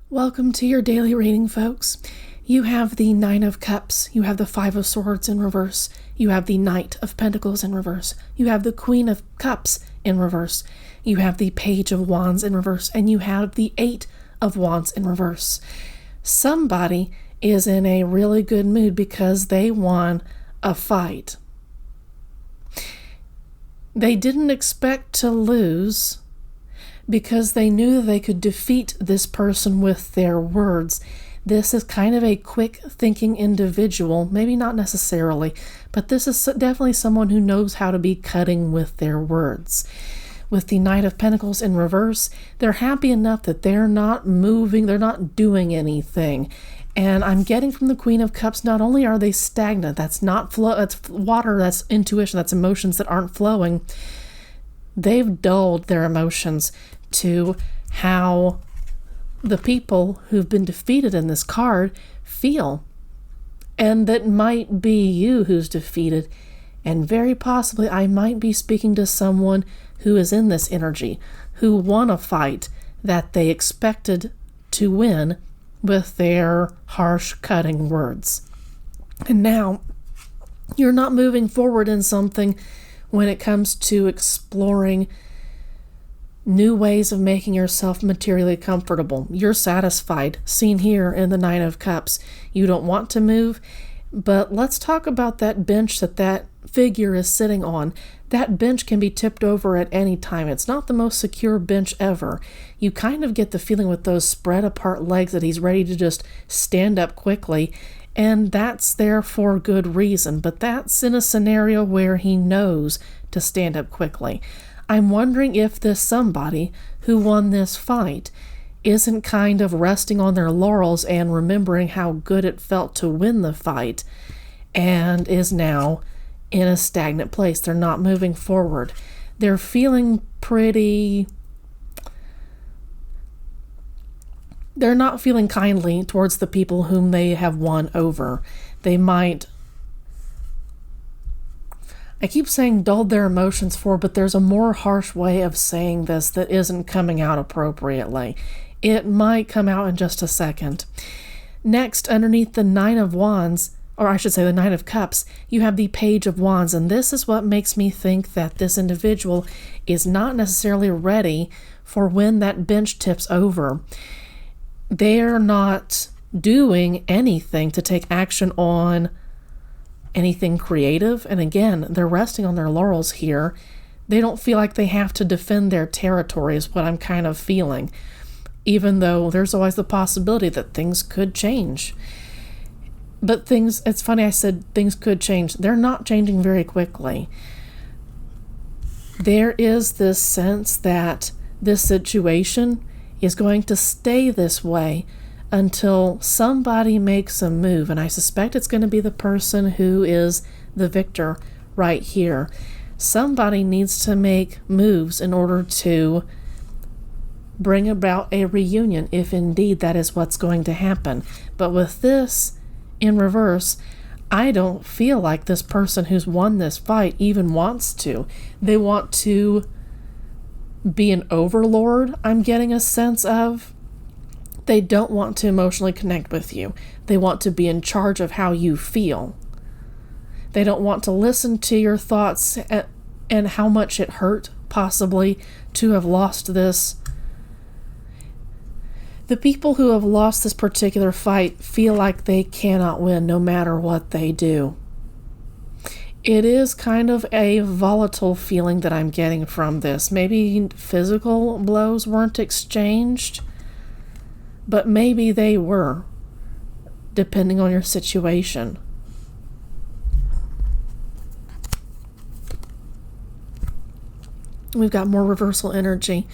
Welcome to your daily reading, folks. You have the Nine of Cups, you have the Five of Swords in reverse, you have the Knight of Pentacles in reverse, you have the Queen of Cups in reverse, you have the Page of Wands in reverse, and you have the Eight of Wands in reverse. Somebody is in a really good mood because they won a fight. They didn't expect to lose because they knew they could defeat this person with their words. This is kind of a quick thinking individual, maybe not necessarily, but this is definitely someone who knows how to be cutting with their words. With the Knight of Pentacles in reverse, they're happy enough that they're not moving, they're not doing anything. And I'm getting from the Queen of Cups, not only are they stagnant, that's not flow, that's water, that's intuition, that's emotions that aren't flowing. They've dulled their emotions to how the people who've been defeated in this card feel. And that might be you who's defeated. And very possibly I might be speaking to someone who is in this energy, who won a fight that they expected to win with their harsh, cutting words. And now you're not moving forward in something when it comes to exploring new ways of making yourself materially comfortable. You're satisfied, seen here in the Nine of Cups. You don't want to move, but let's talk about that bench that figure is sitting on. That bench can be tipped over at any time. It's not the most secure bench ever. You kind of get the feeling with those spread apart legs that he's ready to just stand up quickly, and that's there for good reason, but that's in a scenario where he knows to stand up quickly. I'm wondering if this somebody who won this fight isn't kind of resting on their laurels and remembering how good it felt to win the fight and is now in a stagnant place. They're not moving forward. They're feeling they're not feeling kindly towards the people whom they have won over. I keep saying dulled their emotions for, but there's a more harsh way of saying this that isn't coming out appropriately. It might come out in just a second. Next, underneath the Nine of Wands, or I should say the Nine of Cups, you have the Page of Wands, and this is what makes me think that this individual is not necessarily ready for when that bench tips over. They're not doing anything to take action on anything creative, and again, they're resting on their laurels here. They don't feel like they have to defend their territory is what I'm kind of feeling, even though there's always the possibility that things could change. But it's funny I said things could change. They're not changing very quickly. There is this sense that this situation is going to stay this way until somebody makes a move, and I suspect it's going to be the person who is the victor right here. Somebody needs to make moves in order to bring about a reunion, if indeed that is what's going to happen. But with this in reverse, I don't feel like this person who's won this fight even wants to. They want to be an overlord, I'm getting a sense of. They don't want to emotionally connect with you. They want to be in charge of how you feel. They don't want to listen to your thoughts and how much it hurt, possibly, to have lost this. The people who have lost this particular fight feel like they cannot win no matter what they do. It is kind of a volatile feeling that I'm getting from this. Maybe physical blows weren't exchanged, but maybe they were, depending on your situation. We've got more reversal energy.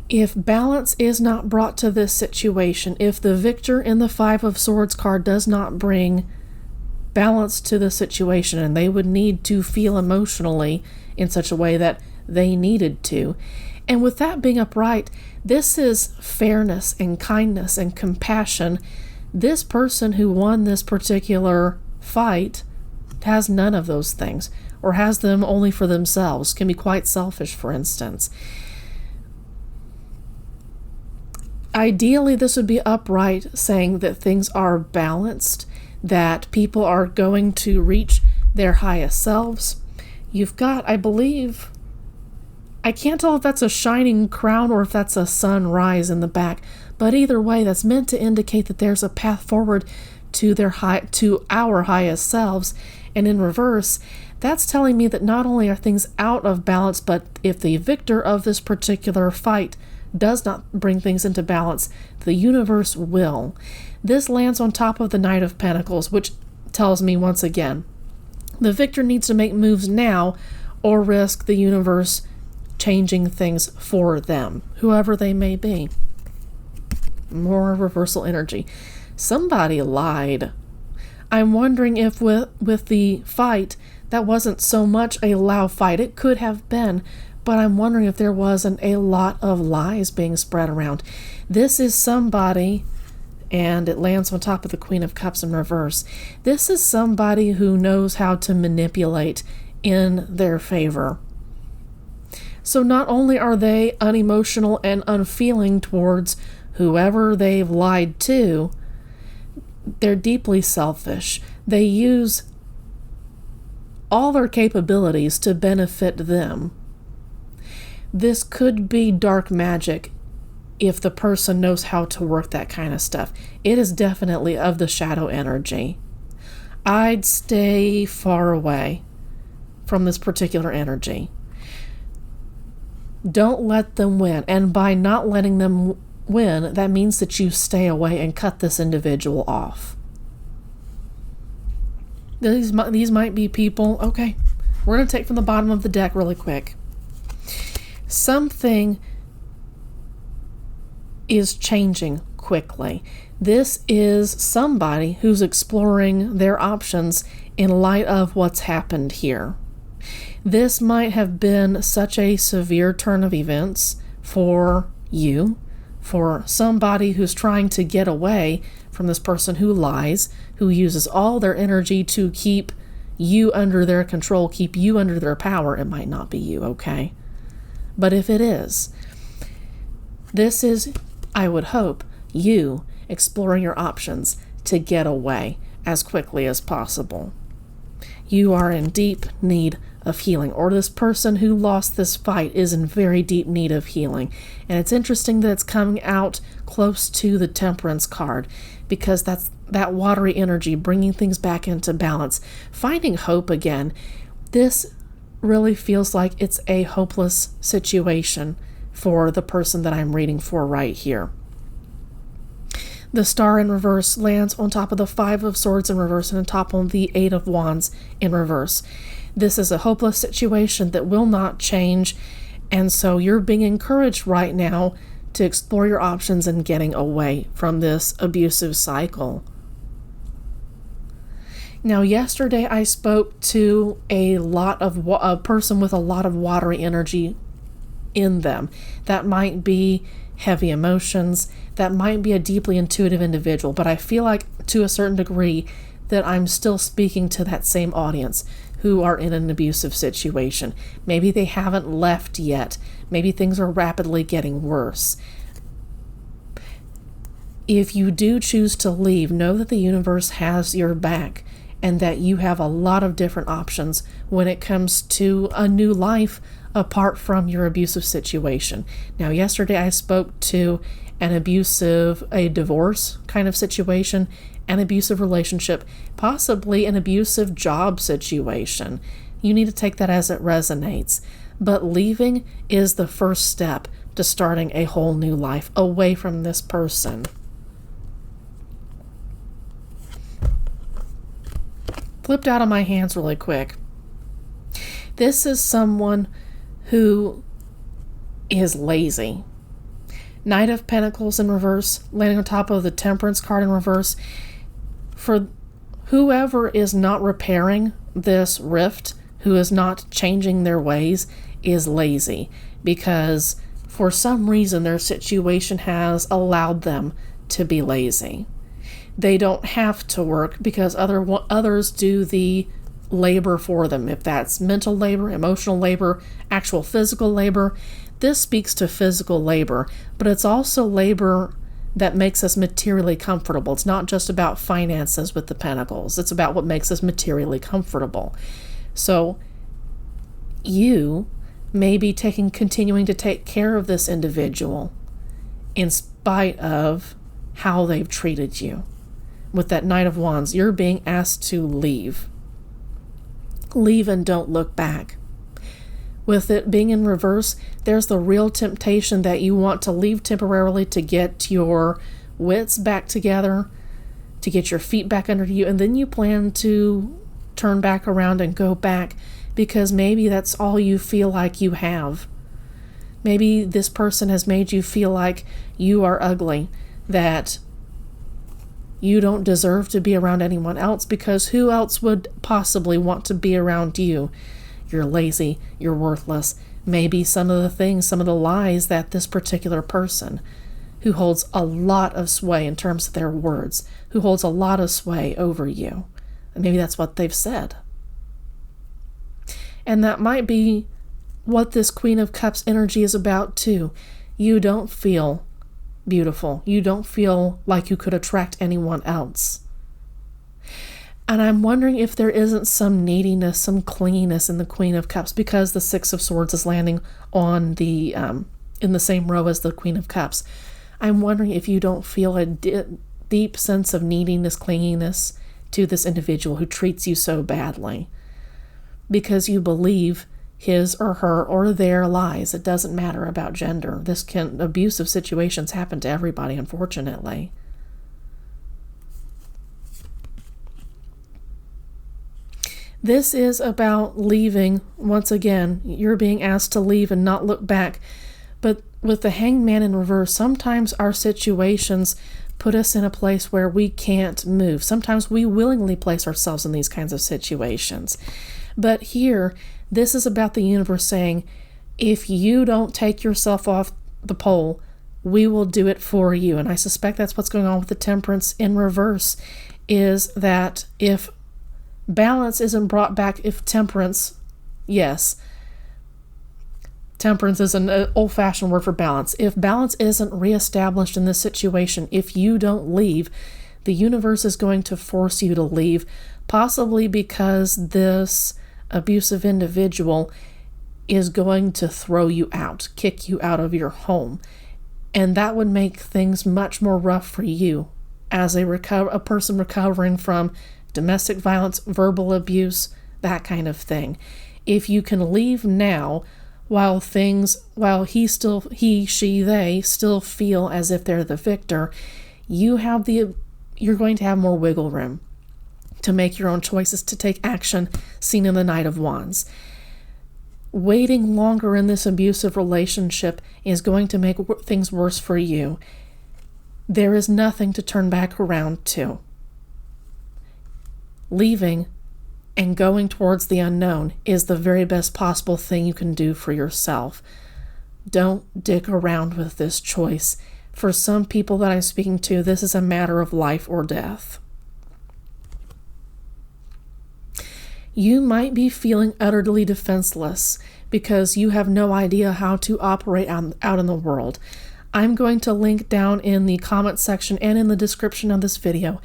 If balance is not brought to this situation, if the victor in the Five of Swords card does not bring balance to the situation, and they would need to feel emotionally in such a way that they needed to. And with that being upright, this is fairness and kindness and compassion. This person who won this particular fight has none of those things, or has them only for themselves, can be quite selfish, for instance. Ideally, this would be upright, saying that things are balanced, that people are going to reach their highest selves. You've got, I believe, I can't tell if that's a shining crown or if that's a sunrise in the back, but either way, that's meant to indicate that there's a path forward to our highest selves. And in reverse, that's telling me that not only are things out of balance, but if the victor of this particular fight does not bring things into balance, the universe will. This lands on top of the Knight of Pentacles, which tells me once again, the victor needs to make moves now or risk the universe changing things for them, whoever they may be. More reversal energy. Somebody lied. I'm wondering if with the fight, that wasn't so much a loud fight. It could have been, but I'm wondering if there wasn't a lot of lies being spread around. This is somebody, and it lands on top of the Queen of Cups in reverse. This is somebody who knows how to manipulate in their favor. So not only are they unemotional and unfeeling towards whoever they've lied to, they're deeply selfish. They use all their capabilities to benefit them. This could be dark magic if the person knows how to work that kind of stuff. It is definitely of the shadow energy. I'd stay far away from this particular energy. Don't let them win. And by not letting them win, that means that you stay away and cut this individual off. These might be people, okay, we're going to take from the bottom of the deck really quick. Something is changing quickly. This is somebody who's exploring their options in light of what's happened here. This might have been such a severe turn of events for you, for somebody who's trying to get away from this person who lies, who uses all their energy to keep you under their control, keep you under their power. It might not be you, okay? But if it is, this is, I would hope, you exploring your options to get away as quickly as possible. You are in deep need of healing, or this person who lost this fight is in very deep need of healing. And it's interesting that it's coming out close to the Temperance card, because that's that watery energy, bringing things back into balance, finding hope again. This really feels like it's a hopeless situation for the person that I'm reading for right here. The Star in reverse lands on top of the Five of Swords in reverse and on top of the Eight of Wands in reverse. This is a hopeless situation that will not change, and so you're being encouraged right now to explore your options and getting away from this abusive cycle. Now, yesterday I spoke to a person with a lot of watery energy in them. That might be heavy emotions, that might be a deeply intuitive individual, but I feel like to a certain degree that I'm still speaking to that same audience who are in an abusive situation. Maybe they haven't left yet. Maybe things are rapidly getting worse. If you do choose to leave, know that the universe has your back and that you have a lot of different options when it comes to a new life apart from your abusive situation. Now, yesterday I spoke to a divorce kind of situation, an abusive relationship, possibly an abusive job situation. You need to take that as it resonates. But leaving is the first step to starting a whole new life away from this person. Flipped out of my hands really quick. This is someone who is lazy. Knight of Pentacles in reverse, landing on top of the Temperance card in reverse. For whoever is not repairing this rift, who is not changing their ways, is lazy, because for some reason their situation has allowed them to be lazy. They don't have to work because others do the labor for them. If that's mental labor, emotional labor, actual physical labor, this speaks to physical labor, but it's also labor that makes us materially comfortable. It's not just about finances with the pentacles. It's about what makes us materially comfortable. So you may be continuing to take care of this individual in spite of how they've treated you. With that Knight of Wands, you're being asked to leave. Leave and don't look back. With it being in reverse, there's the real temptation that you want to leave temporarily to get your wits back together, to get your feet back under you, and then you plan to turn back around and go back because maybe that's all you feel like you have. Maybe this person has made you feel like you are ugly, that you don't deserve to be around anyone else, because who else would possibly want to be around you? You're lazy, you're worthless. Maybe some of the lies that this particular person, who holds a lot of sway in terms of their words, who holds a lot of sway over you. And maybe that's what they've said. And that might be what this Queen of Cups energy is about too. You don't feel beautiful. You don't feel like you could attract anyone else. And I'm wondering if there isn't some neediness, some clinginess in the Queen of Cups, because the Six of Swords is landing on the in the same row as the Queen of Cups. I'm wondering if you don't feel a deep sense of neediness, clinginess to this individual who treats you so badly, because you believe his or her or their lies. It doesn't matter about gender. Abusive situations happen to everybody, unfortunately. This is about leaving. Once again, you're being asked to leave and not look back. But with the Hanged Man in reverse, sometimes our situations put us in a place where we can't move. Sometimes we willingly place ourselves in these kinds of situations. But here, this is about the universe saying, if you don't take yourself off the pole, we will do it for you. And I suspect that's what's going on with the Temperance in reverse, is that if balance isn't brought back, if temperance, yes, temperance is an old-fashioned word for balance. If balance isn't reestablished in this situation, if you don't leave, the universe is going to force you to leave, possibly because this abusive individual is going to throw you out, kick you out of your home. And that would make things much more rough for you as a person recovering from domestic violence, verbal abuse, that kind of thing. If you can leave now while they still feel as if they're the victor, you're going to have more wiggle room to make your own choices, to take action, seen in the Knight of Wands. Waiting longer in this abusive relationship is going to make things worse for you. There is nothing to turn back around to. Leaving and going towards the unknown is the very best possible thing you can do for yourself. Don't dick around with this choice. For some people that I'm speaking to, this is a matter of life or death. You might be feeling utterly defenseless because you have no idea how to operate out in the world. I'm going to link down in the comment section and in the description of this video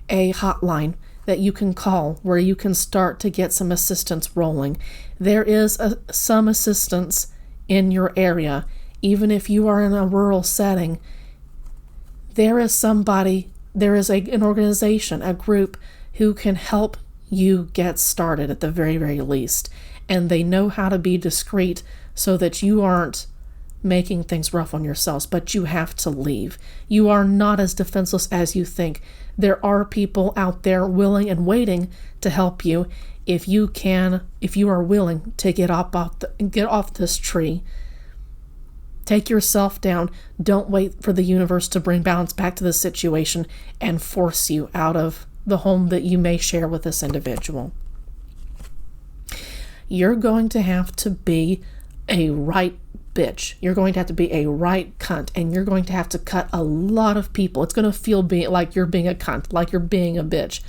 a hotline that you can call where you can start to get some assistance rolling. There is some assistance in your area. Even if you are in a rural setting, there is an organization, a group who can help you get started at the very, very least. And they know how to be discreet so that you aren't making things rough on yourselves, but you have to leave. You are not as defenseless as you think. There are people out there willing and waiting to help you if you are willing to get off this tree. Take yourself down. Don't wait for the universe to bring balance back to the situation and force you out of the home that you may share with this individual. You're going to have to be a right bitch. You're going to have to be a right cunt, and you're going to have to cut a lot of people. It's going to feel like you're being a cunt, like you're being a bitch.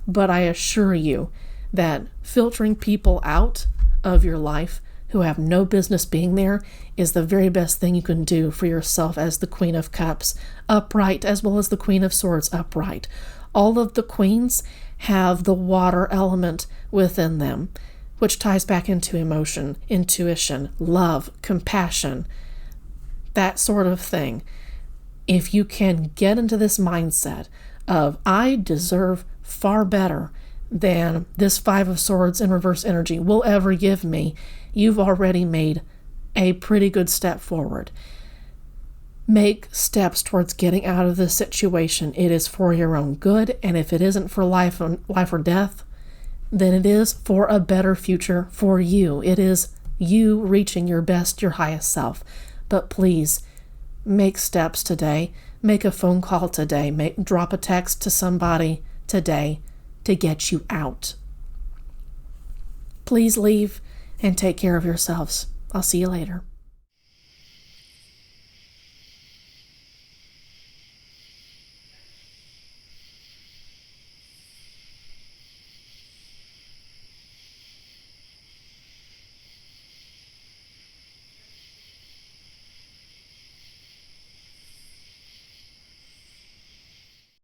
But I assure you that filtering people out of your life who have no business being there is the very best thing you can do for yourself as the Queen of Cups upright, as well as the Queen of Swords upright. All of the queens have the water element within them, which ties back into emotion, intuition, love, compassion, that sort of thing. If you can get into this mindset of, I deserve far better than this Five of Swords in reverse energy will ever give me, you've already made a pretty good step forward. Make steps towards getting out of this situation. It is for your own good, and if it isn't for life or death, then it is for a better future for you. It is you reaching your best, your highest self. But please, make steps today. Make a phone call today. Drop a text to somebody today to get you out. Please leave and take care of yourselves. I'll see you later.